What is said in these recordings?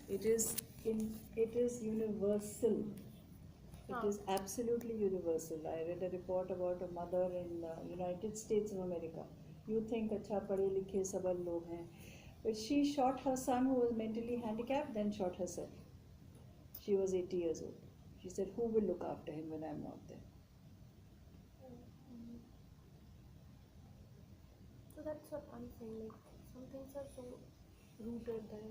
It is it is universal. It is absolutely universal. I read a report about a mother in United States of America. You think अच्छा पढ़े लिखे सबल लोग हैं, but she shot her son who was mentally handicapped, then shot herself. She was 80 years old. She said, "Who will look after him when I'm not there?" So that's what I'm saying. Like some things are so rooted that.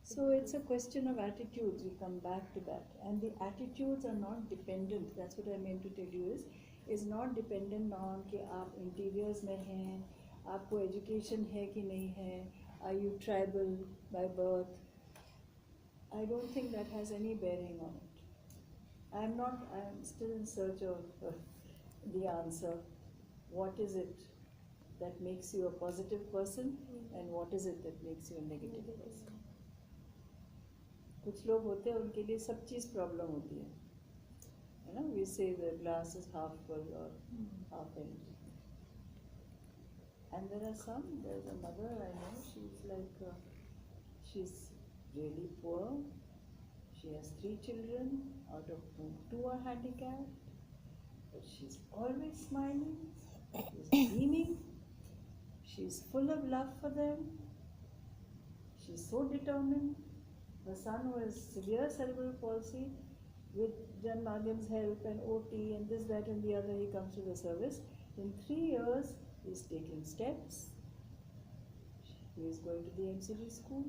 So it's a question of attitudes. We come back to that, and the attitudes are not dependent. That's what I meant to tell you is not dependent on कि आप interiors में हैं, आपको education है कि नहीं है, are you tribal by birth? I don't think that has any bearing on it. I'm not. I'm still in search of the answer. What is it that makes you a positive person, and what is it that makes you a negative person? कुछ लोग होते हैं उनके लिए सब चीज़ problem होती है ना. We say the glass is half full और half empty. And there are some, there's a mother I know, she's like, she's really poor. She has 3 children, out of whom 2 are handicapped. But she's always smiling, she's beaming, she's full of love for them. She's so determined. The son who has severe cerebral palsy, with Jan Madhyam's help and OT and this, that and the other, he comes to the service. In 3 years, he's taking steps. He is going to the MCD school.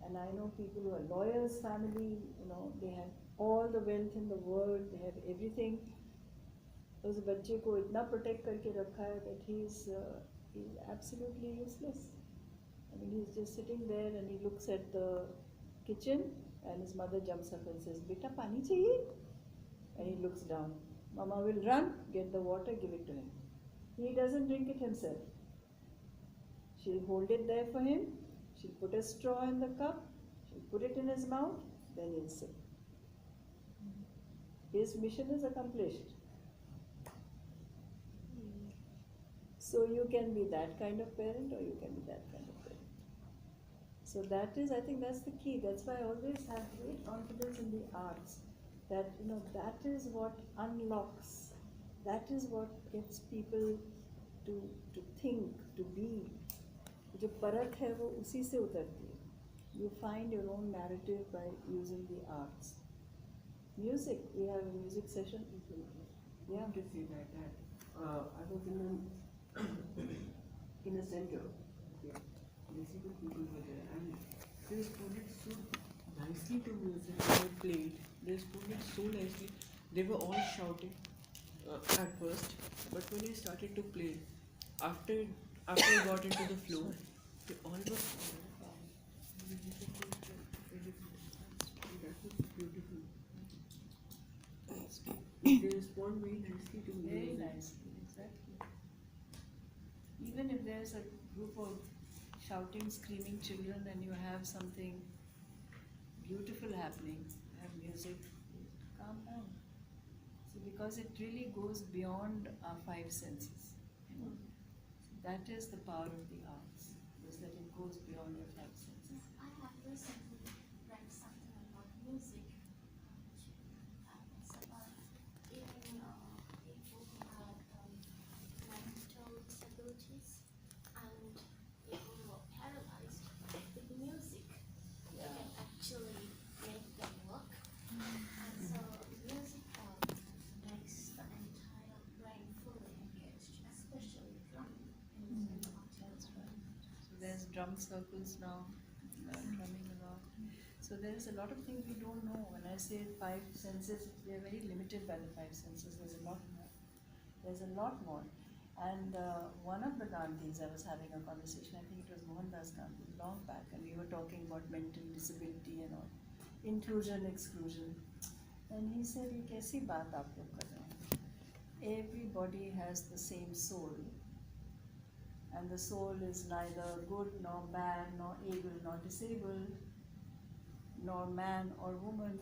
And I know people who are lawyers' family, they have all the wealth in the world, they have everything. उस बच्चे को इतना protect करके रखा है that he's absolutely useless. I mean, he's just sitting there and he looks at the kitchen and his mother jumps up and says, "Beta, pani chahiye?" And he looks down. Mama will run, get the water, give it to him. He doesn't drink it himself. She'll hold it there for him. She'll put a straw in the cup. She'll put it in his mouth. Then he'll sip. His mission is accomplished. So you can be that kind of parent or you can be that kind of parent. So that is, I think that's the key. That's why I always have great confidence in the arts. That, that is what unlocks, that is what gets people to think, to be. जो परख है वो उसी से उतरती है. You find your own narrative by using the arts. Music, we have a music session. Yeah, I can say that. I was in a center. Okay. Basically, people were there, and they responded so nicely to music when I played. They responded so nicely. They were all shouting at first, but when I started to play, after I got into the flow, they all were. That was beautiful. They respond very nicely to music. Very nicely, exactly. Even if there's a group of shouting, screaming children and you have something beautiful happening, you have music, calm down. So because it really goes beyond our 5 senses. So that is the power of the arts, is that it goes beyond your 5 senses. I have recently read something about music. It's about even people who have mental disabilities and people who are paralyzed. With music, they can actually make them work. And so music makes the entire brain fully engaged, especially drumming. That's right. So there's drum circles now, drumming a lot. So there's a lot of things we don't know. When I say 5 senses, we are very limited by the 5 senses. There's a lot more. There's a lot more. And one of the Gandhis, I was having a conversation, I think it was Mohandas Gandhi, long back, and we were talking about mental disability and all, inclusion, exclusion. And he said, "ये कैसी बात आप लोग कर रहे हैं? Everybody has the same soul. And the soul is neither good nor bad, nor able nor disabled, nor man or woman.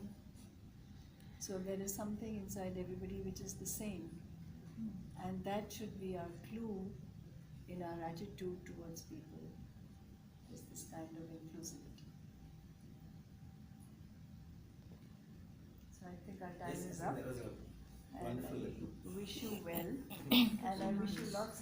So there is something inside everybody which is the same. And that should be our clue in our attitude towards people. is this kind of inclusivity. So I think our time Yes, is I up, think that was a and wonderful. I wish you well, and I wish you lots